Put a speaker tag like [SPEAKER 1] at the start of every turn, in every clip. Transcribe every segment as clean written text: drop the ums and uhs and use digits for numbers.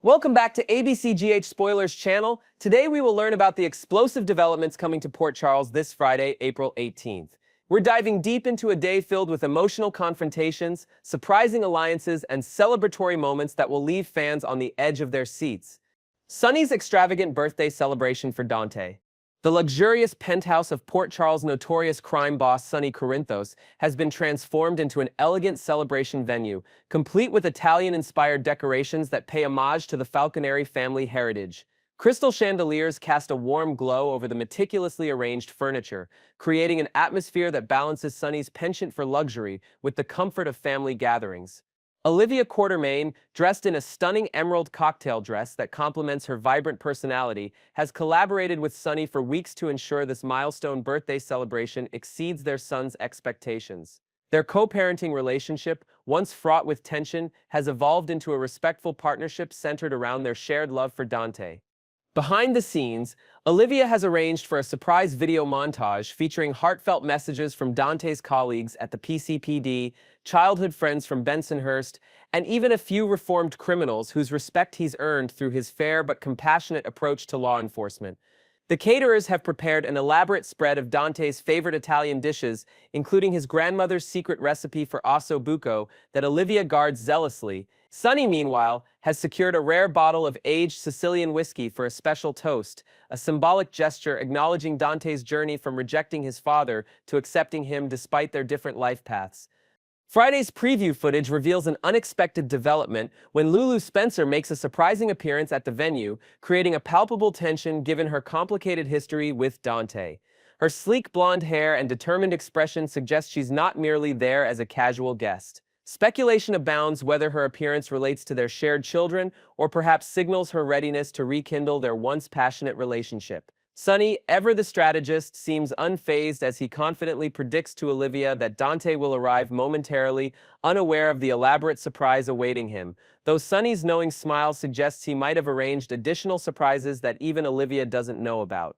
[SPEAKER 1] Welcome back to ABCGH Spoilers channel. Today we will learn about the explosive developments coming to Port Charles this Friday, April 18th. We're diving deep into a day filled with emotional confrontations, surprising alliances, and celebratory moments that will leave fans on the edge of their seats. Sonny's extravagant birthday celebration for Dante. The luxurious penthouse of Port Charles' notorious crime boss Sonny Corinthos has been transformed into an elegant celebration venue, complete with Italian-inspired decorations that pay homage to the Falconeri family heritage. Crystal chandeliers cast a warm glow over the meticulously arranged furniture, creating an atmosphere that balances Sonny's penchant for luxury with the comfort of family gatherings. Olivia Quartermaine, dressed in a stunning emerald cocktail dress that complements her vibrant personality, has collaborated with Sonny for weeks to ensure this milestone birthday celebration exceeds their son's expectations. Their co-parenting relationship, once fraught with tension, has evolved into a respectful partnership centered around their shared love for Dante. Behind the scenes, Olivia has arranged for a surprise video montage featuring heartfelt messages from Dante's colleagues at the PCPD, childhood friends from Bensonhurst, and even a few reformed criminals whose respect he's earned through his fair but compassionate approach to law enforcement. The caterers have prepared an elaborate spread of Dante's favorite Italian dishes, including his grandmother's secret recipe for osso buco that Olivia guards zealously. Sonny, meanwhile, has secured a rare bottle of aged Sicilian whiskey for a special toast, a symbolic gesture acknowledging Dante's journey from rejecting his father to accepting him despite their different life paths. Friday's preview footage reveals an unexpected development when Lulu Spencer makes a surprising appearance at the venue, creating a palpable tension given her complicated history with Dante. Her sleek blonde hair and determined expression suggest she's not merely there as a casual guest. Speculation abounds whether her appearance relates to their shared children or perhaps signals her readiness to rekindle their once passionate relationship. Sonny, ever the strategist, seems unfazed as he confidently predicts to Olivia that Dante will arrive momentarily, unaware of the elaborate surprise awaiting him, though Sonny's knowing smile suggests he might have arranged additional surprises that even Olivia doesn't know about.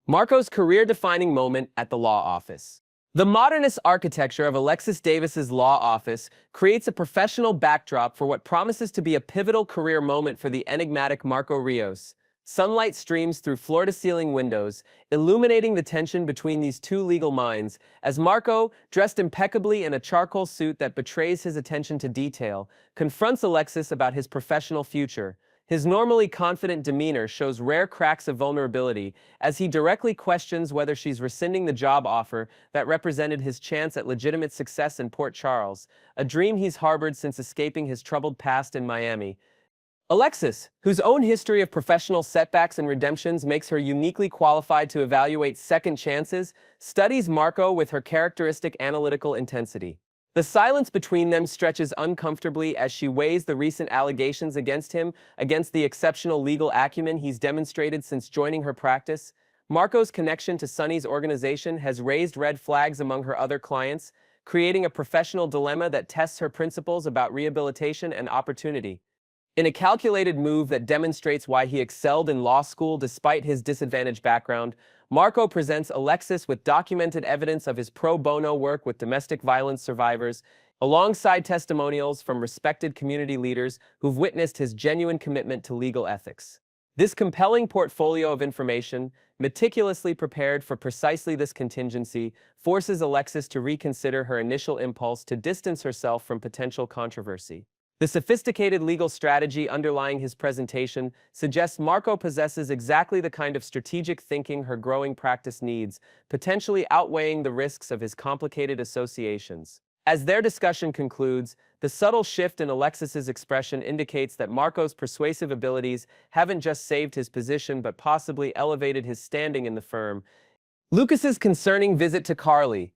[SPEAKER 1] Marco's career-defining moment at the law office. The modernist architecture of Alexis Davis's law office creates a professional backdrop for what promises to be a pivotal career moment for the enigmatic Marco Rios. Sunlight streams through floor-to-ceiling windows, illuminating the tension between these two legal minds, as Marco, dressed impeccably in a charcoal suit that betrays his attention to detail, confronts Alexis about his professional future. His normally confident demeanor shows rare cracks of vulnerability as he directly questions whether she's rescinding the job offer that represented his chance at legitimate success in Port Charles, a dream he's harbored since escaping his troubled past in Miami. Alexis, whose own history of professional setbacks and redemptions makes her uniquely qualified to evaluate second chances, studies Marco with her characteristic analytical intensity. The silence between them stretches uncomfortably as she weighs the recent allegations against him against the exceptional legal acumen he's demonstrated since joining her practice. Marco's connection to Sonny's organization has raised red flags among her other clients, creating a professional dilemma that tests her principles about rehabilitation and opportunity. In a calculated move that demonstrates why he excelled in law school despite his disadvantaged background, Marco presents Alexis with documented evidence of his pro bono work with domestic violence survivors, alongside testimonials from respected community leaders who've witnessed his genuine commitment to legal ethics. This compelling portfolio of information, meticulously prepared for precisely this contingency, forces Alexis to reconsider her initial impulse to distance herself from potential controversy. The sophisticated legal strategy underlying his presentation suggests Marco possesses exactly the kind of strategic thinking her growing practice needs, potentially outweighing the risks of his complicated associations. As their discussion concludes, the subtle shift in Alexis's expression indicates that Marco's persuasive abilities haven't just saved his position but possibly elevated his standing in the firm. Lucas's concerning visit to Carly.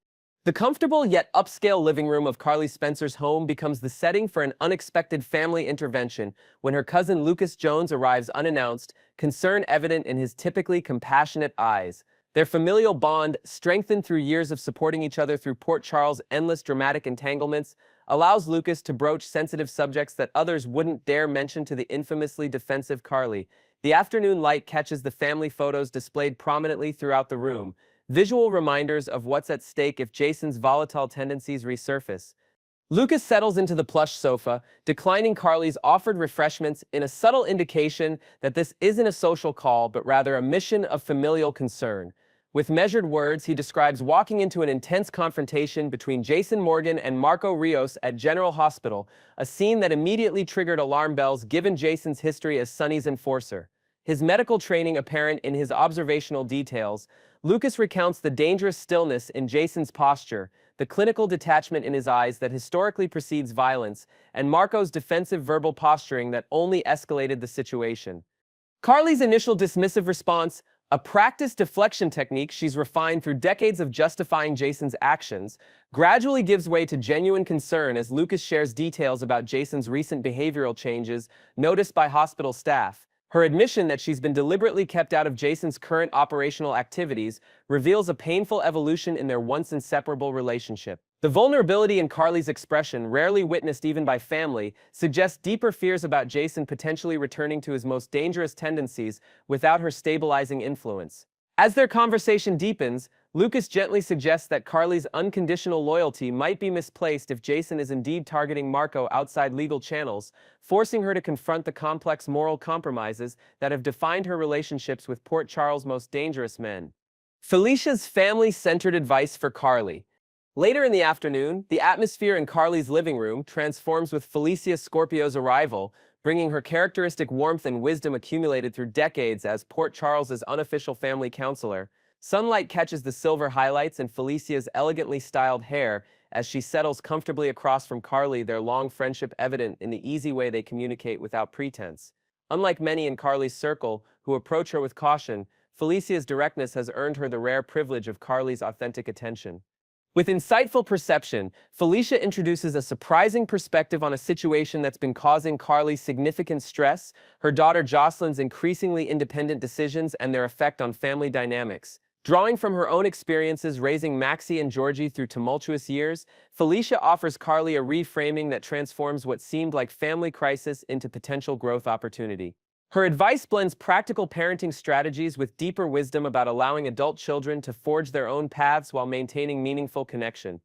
[SPEAKER 1] The comfortable yet upscale living room of Carly Spencer's home becomes the setting for an unexpected family intervention when her cousin Lucas Jones arrives unannounced, concern evident in his typically compassionate eyes. Their familial bond, strengthened through years of supporting each other through Port Charles' endless dramatic entanglements, allows Lucas to broach sensitive subjects that others wouldn't dare mention to the infamously defensive Carly. The afternoon light catches the family photos displayed prominently throughout the room, visual reminders of what's at stake if Jason's volatile tendencies resurface. Lucas settles into the plush sofa, declining Carly's offered refreshments in a subtle indication that this isn't a social call, but rather a mission of familial concern. With measured words, he describes walking into an intense confrontation between Jason Morgan and Marco Rios at General Hospital, a scene that immediately triggered alarm bells given Jason's history as Sonny's enforcer. His medical training apparent in his observational details, Lucas recounts the dangerous stillness in Jason's posture, the clinical detachment in his eyes that historically precedes violence, and Marco's defensive verbal posturing that only escalated the situation. Carly's initial dismissive response, a practiced deflection technique she's refined through decades of justifying Jason's actions, gradually gives way to genuine concern as Lucas shares details about Jason's recent behavioral changes noticed by hospital staff. Her admission that she's been deliberately kept out of Jason's current operational activities reveals a painful evolution in their once inseparable relationship. The vulnerability in Carly's expression, rarely witnessed even by family, suggests deeper fears about Jason potentially returning to his most dangerous tendencies without her stabilizing influence. As their conversation deepens, Lucas gently suggests that Carly's unconditional loyalty might be misplaced if Jason is indeed targeting Marco outside legal channels, forcing her to confront the complex moral compromises that have defined her relationships with Port Charles' most dangerous men. Felicia's family-centered advice for Carly. Later in the afternoon, the atmosphere in Carly's living room transforms with Felicia Scorpio's arrival, bringing her characteristic warmth and wisdom accumulated through decades as Port Charles's unofficial family counselor. Sunlight catches the silver highlights in Felicia's elegantly styled hair as she settles comfortably across from Carly, their long friendship evident in the easy way they communicate without pretense. Unlike many in Carly's circle, who approach her with caution, Felicia's directness has earned her the rare privilege of Carly's authentic attention. With insightful perception, Felicia introduces a surprising perspective on a situation that's been causing Carly significant stress, her daughter Jocelyn's increasingly independent decisions and their effect on family dynamics. Drawing from her own experiences raising Maxie and Georgie through tumultuous years, Felicia offers Carly a reframing that transforms what seemed like family crisis into potential growth opportunity. Her advice blends practical parenting strategies with deeper wisdom about allowing adult children to forge their own paths while maintaining meaningful connection.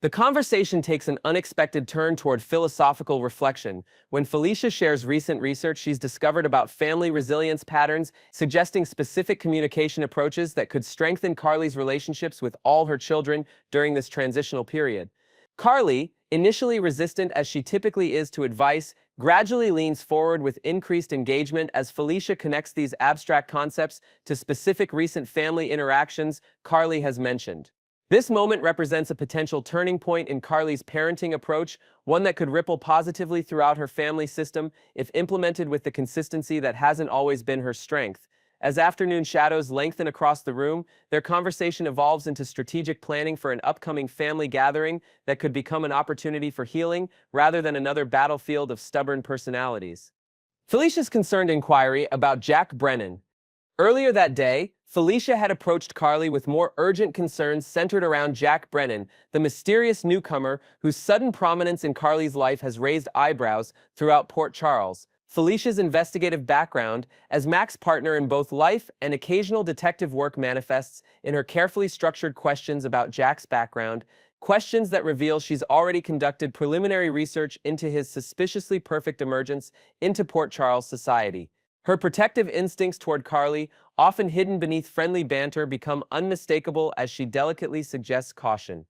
[SPEAKER 1] The conversation takes an unexpected turn toward philosophical reflection when Felicia shares recent research she's discovered about family resilience patterns, suggesting specific communication approaches that could strengthen Carly's relationships with all her children during this transitional period. Carly, initially resistant as she typically is to advice, gradually leans forward with increased engagement as Felicia connects these abstract concepts to specific recent family interactions Carly has mentioned. This moment represents a potential turning point in Carly's parenting approach, one that could ripple positively throughout her family system if implemented with the consistency that hasn't always been her strength. As afternoon shadows lengthen across the room, their conversation evolves into strategic planning for an upcoming family gathering that could become an opportunity for healing rather than another battlefield of stubborn personalities. Felicia's concerned inquiry about Jack Brennan. Earlier that day, Felicia had approached Carly with more urgent concerns centered around Jack Brennan, the mysterious newcomer whose sudden prominence in Carly's life has raised eyebrows throughout Port Charles. Felicia's investigative background as Mac's partner in both life and occasional detective work manifests in her carefully structured questions about Jack's background, questions that reveal she's already conducted preliminary research into his suspiciously perfect emergence into Port Charles society. Her protective instincts toward Carly, often hidden beneath friendly banter, become unmistakable as she delicately suggests caution.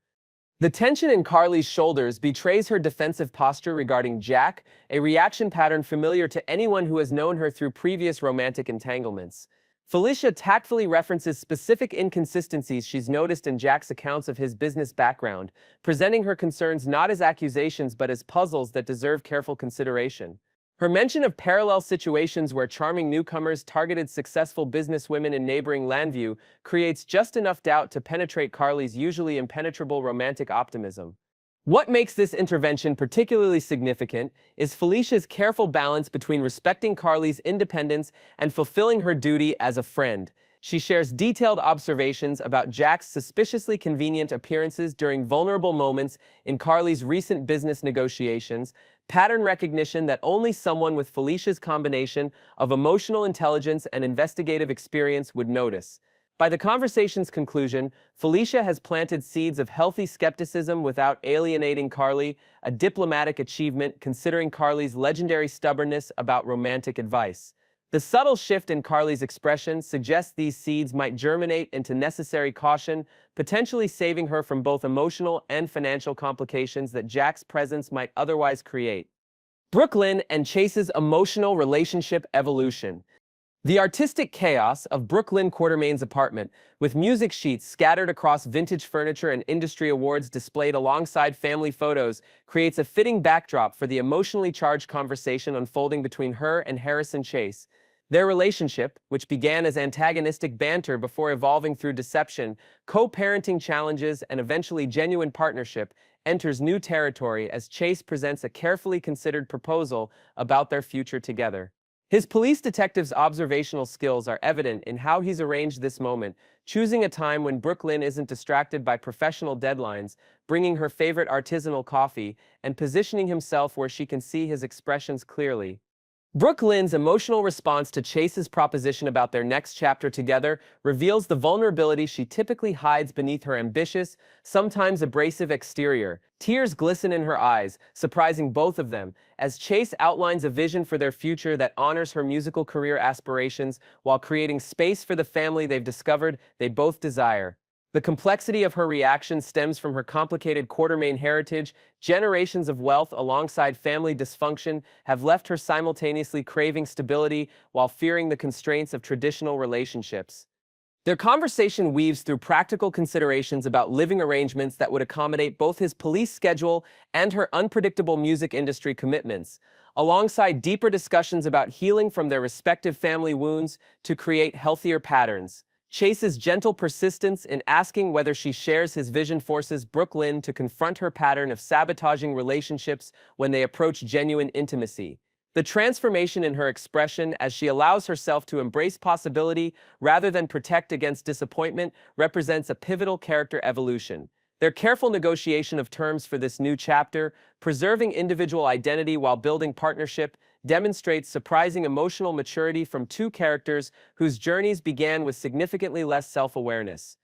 [SPEAKER 1] The tension in Carly's shoulders betrays her defensive posture regarding Jack, a reaction pattern familiar to anyone who has known her through previous romantic entanglements. Felicia tactfully references specific inconsistencies she's noticed in Jack's accounts of his business background, presenting her concerns not as accusations but as puzzles that deserve careful consideration. Her mention of parallel situations where charming newcomers targeted successful businesswomen in neighboring Landview creates just enough doubt to penetrate Carly's usually impenetrable romantic optimism. What makes this intervention particularly significant is Felicia's careful balance between respecting Carly's independence and fulfilling her duty as a friend. She shares detailed observations about Jack's suspiciously convenient appearances during vulnerable moments in Carly's recent business negotiations, pattern recognition that only someone with Felicia's combination of emotional intelligence and investigative experience would notice. By the conversation's conclusion, Felicia has planted seeds of healthy skepticism without alienating Carly, a diplomatic achievement considering Carly's legendary stubbornness about romantic advice. The subtle shift in Carly's expression suggests these seeds might germinate into necessary caution, potentially saving her from both emotional and financial complications that Jack's presence might otherwise create. Brook Lynn and Chase's emotional relationship evolution. The artistic chaos of Brook Lynn Quartermain's apartment, with music sheets scattered across vintage furniture and industry awards displayed alongside family photos, creates a fitting backdrop for the emotionally charged conversation unfolding between her and Harrison Chase. Their relationship, which began as antagonistic banter before evolving through deception, co-parenting challenges, and eventually genuine partnership, enters new territory as Chase presents a carefully considered proposal about their future together. His police detective's observational skills are evident in how he's arranged this moment, choosing a time when Brook Lynn isn't distracted by professional deadlines, bringing her favorite artisanal coffee, and positioning himself where she can see his expressions clearly. Brook Lynn's emotional response to Chase's proposition about their next chapter together reveals the vulnerability she typically hides beneath her ambitious, sometimes abrasive exterior. Tears glisten in her eyes, surprising both of them, as Chase outlines a vision for their future that honors her musical career aspirations while creating space for the family they've discovered they both desire. The complexity of her reaction stems from her complicated Quartermain heritage. Generations of wealth alongside family dysfunction have left her simultaneously craving stability while fearing the constraints of traditional relationships. Their conversation weaves through practical considerations about living arrangements that would accommodate both his police schedule and her unpredictable music industry commitments, alongside deeper discussions about healing from their respective family wounds to create healthier patterns. Chase's gentle persistence in asking whether she shares his vision forces Brook Lynn to confront her pattern of sabotaging relationships when they approach genuine intimacy. The transformation in her expression as she allows herself to embrace possibility rather than protect against disappointment represents a pivotal character evolution. Their careful negotiation of terms for this new chapter, preserving individual identity while building partnership, demonstrates surprising emotional maturity from two characters whose journeys began with significantly less self-awareness.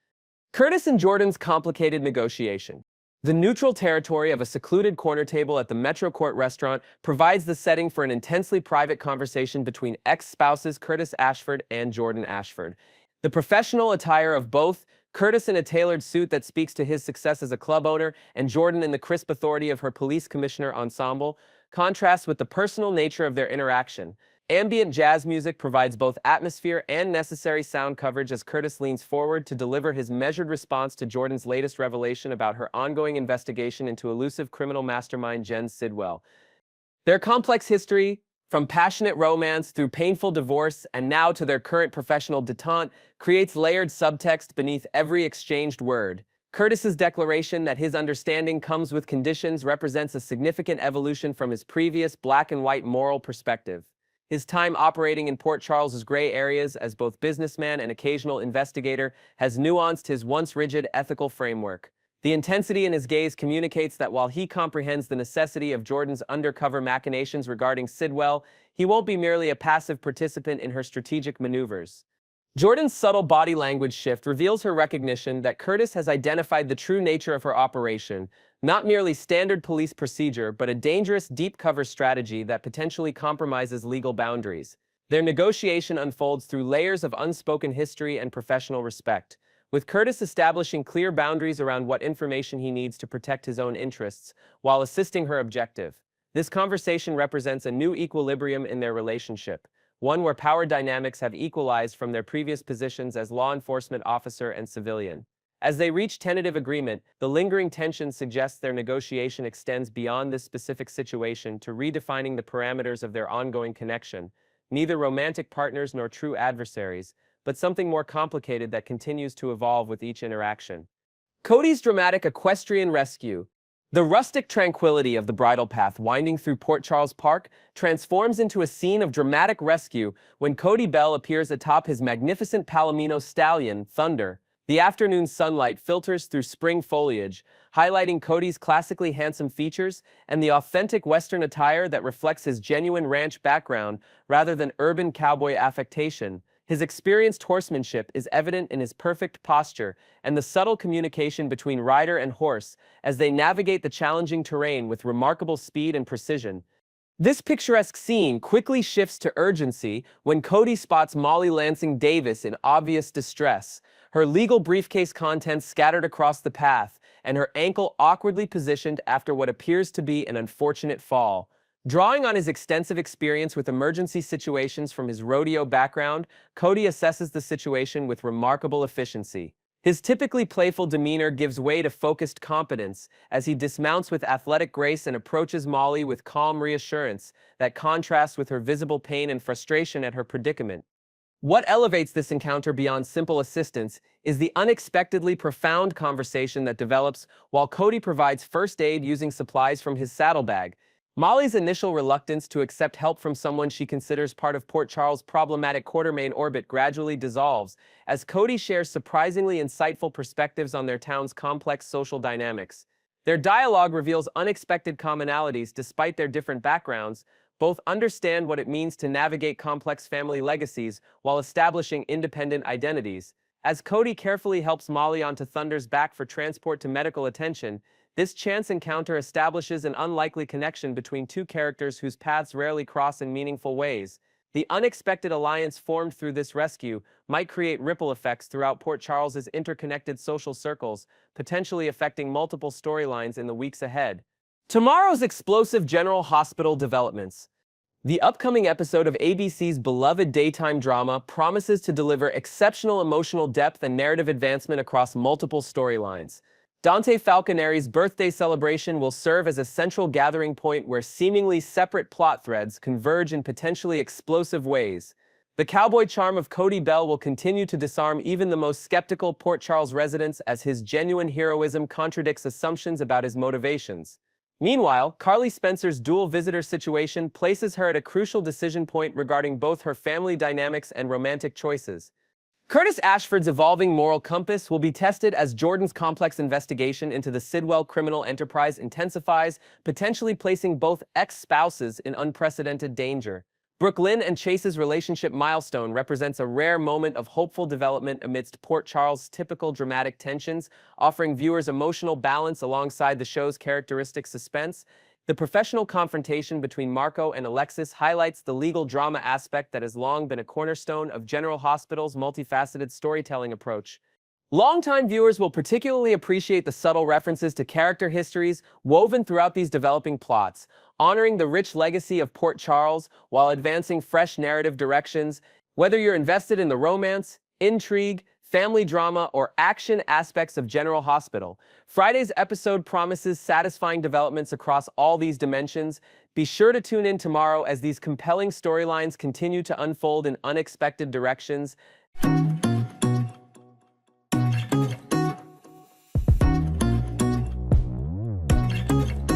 [SPEAKER 1] Curtis and Jordan's complicated negotiation. The neutral territory of a secluded corner table at the Metro Court restaurant provides the setting for an intensely private conversation between ex-spouses Curtis Ashford and Jordan Ashford. The professional attire of both, Curtis in a tailored suit that speaks to his success as a club owner, and Jordan in the crisp authority of her police commissioner ensemble, contrasts with the personal nature of their interaction. Ambient jazz music provides both atmosphere and necessary sound coverage as Curtis leans forward to deliver his measured response to Jordan's latest revelation about her ongoing investigation into elusive criminal mastermind Jen Sidwell. Their complex history, from passionate romance through painful divorce and now to their current professional detente, creates layered subtext beneath every exchanged word. Curtis's declaration that his understanding comes with conditions represents a significant evolution from his previous black-and-white moral perspective. His time operating in Port Charles's gray areas as both businessman and occasional investigator has nuanced his once rigid ethical framework. The intensity in his gaze communicates that while he comprehends the necessity of Jordan's undercover machinations regarding Sidwell, he won't be merely a passive participant in her strategic maneuvers. Jordan's subtle body language shift reveals her recognition that Curtis has identified the true nature of her operation, not merely standard police procedure, but a dangerous deep-cover strategy that potentially compromises legal boundaries. Their negotiation unfolds through layers of unspoken history and professional respect, with Curtis establishing clear boundaries around what information he needs to protect his own interests, while assisting her objective. This conversation represents a new equilibrium in their relationship, one where power dynamics have equalized from their previous positions as law enforcement officer and civilian. As they reach tentative agreement, the lingering tension suggests their negotiation extends beyond this specific situation to redefining the parameters of their ongoing connection, neither romantic partners nor true adversaries, but something more complicated that continues to evolve with each interaction. Cody's dramatic equestrian rescue. The rustic tranquility of the bridle path winding through Port Charles Park transforms into a scene of dramatic rescue when Cody Bell appears atop his magnificent Palomino stallion, Thunder. The afternoon sunlight filters through spring foliage, highlighting Cody's classically handsome features and the authentic Western attire that reflects his genuine ranch background rather than urban cowboy affectation. His experienced horsemanship is evident in his perfect posture and the subtle communication between rider and horse as they navigate the challenging terrain with remarkable speed and precision. This picturesque scene quickly shifts to urgency when Cody spots Molly Lansing Davis in obvious distress, her legal briefcase contents scattered across the path, and her ankle awkwardly positioned after what appears to be an unfortunate fall. Drawing on his extensive experience with emergency situations from his rodeo background, Cody assesses the situation with remarkable efficiency. His typically playful demeanor gives way to focused competence as he dismounts with athletic grace and approaches Molly with calm reassurance that contrasts with her visible pain and frustration at her predicament. What elevates this encounter beyond simple assistance is the unexpectedly profound conversation that develops while Cody provides first aid using supplies from his saddlebag. Molly's initial reluctance to accept help from someone she considers part of Port Charles' problematic Quartermain orbit gradually dissolves as Cody shares surprisingly insightful perspectives on their town's complex social dynamics. Their dialogue reveals unexpected commonalities despite their different backgrounds. Both understand what it means to navigate complex family legacies while establishing independent identities. As Cody carefully helps Molly onto Thunder's back for transport to medical attention, this chance encounter establishes an unlikely connection between two characters whose paths rarely cross in meaningful ways. The unexpected alliance formed through this rescue might create ripple effects throughout Port Charles's interconnected social circles, potentially affecting multiple storylines in the weeks ahead. Tomorrow's explosive General Hospital developments. The upcoming episode of ABC's beloved daytime drama promises to deliver exceptional emotional depth and narrative advancement across multiple storylines. Dante Falconeri's birthday celebration will serve as a central gathering point where seemingly separate plot threads converge in potentially explosive ways. The cowboy charm of Cody Bell will continue to disarm even the most skeptical Port Charles residents as his genuine heroism contradicts assumptions about his motivations. Meanwhile, Carly Spencer's dual visitor situation places her at a crucial decision point regarding both her family dynamics and romantic choices. Curtis Ashford's evolving moral compass will be tested as Jordan's complex investigation into the Sidwell criminal enterprise intensifies, potentially placing both ex-spouses in unprecedented danger. Brook Lynn and Chase's relationship milestone represents a rare moment of hopeful development amidst Port Charles' typical dramatic tensions, offering viewers emotional balance alongside the show's characteristic suspense. The professional confrontation between Marco and Alexis highlights the legal drama aspect that has long been a cornerstone of General Hospital's multifaceted storytelling approach. Longtime viewers will particularly appreciate the subtle references to character histories woven throughout these developing plots, honoring the rich legacy of Port Charles while advancing fresh narrative directions. Whether you're invested in the romance, intrigue, family drama, or action aspects of General Hospital, Friday's episode promises satisfying developments across all these dimensions. Be sure to tune in tomorrow as these compelling storylines continue to unfold in unexpected directions.